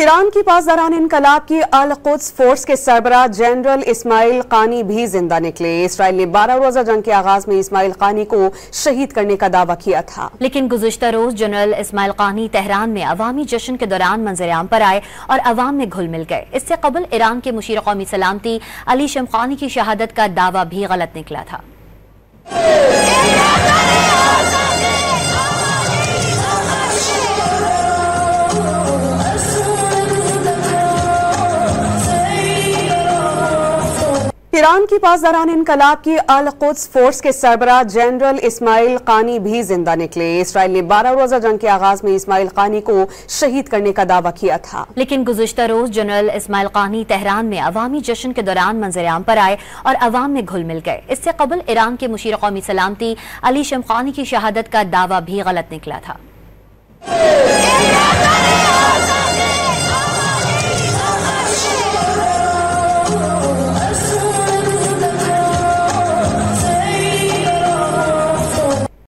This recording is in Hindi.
ईरान की पासदारान इनकलाब की अल कुद्स फोर्स के सरबराह जनरल इस्माइल कानी भी जिंदा निकले। इसराइल ने 12 रोजा जंग के आगाज में इस्माइल कानी को शहीद करने का दावा किया था, लेकिन गुज़िश्ता रोज जनरल इस्माइल कानी तेहरान में अवामी जश्न के दौरान मंजर-ए-आम पर आए और अवाम में घुल मिल गए। इससे कबल ईरान के मुशीर कौमी सलामती अली शमखानी की शहादत का दावा भी गलत निकला था। ईरान की पासदारान इनकलाब की अल कुद्स फोर्स के सरबराह जनरल इस्माइल कानी भी जिंदा निकले। इसराइल ने 12 रोजा जंग के आगाज में इस्माइल कानी को शहीद करने का दावा किया था, लेकिन गुज़िश्ता रोज जनरल इस्माइल कानी तेहरान में अवामी जश्न के दौरान मंजर-ए-आम पर आए और अवाम में घुल मिल गए। इससे कबल ईरान के मुशीर कौमी सलामती अली शमखानी की शहादत का दावा भी गलत निकला था।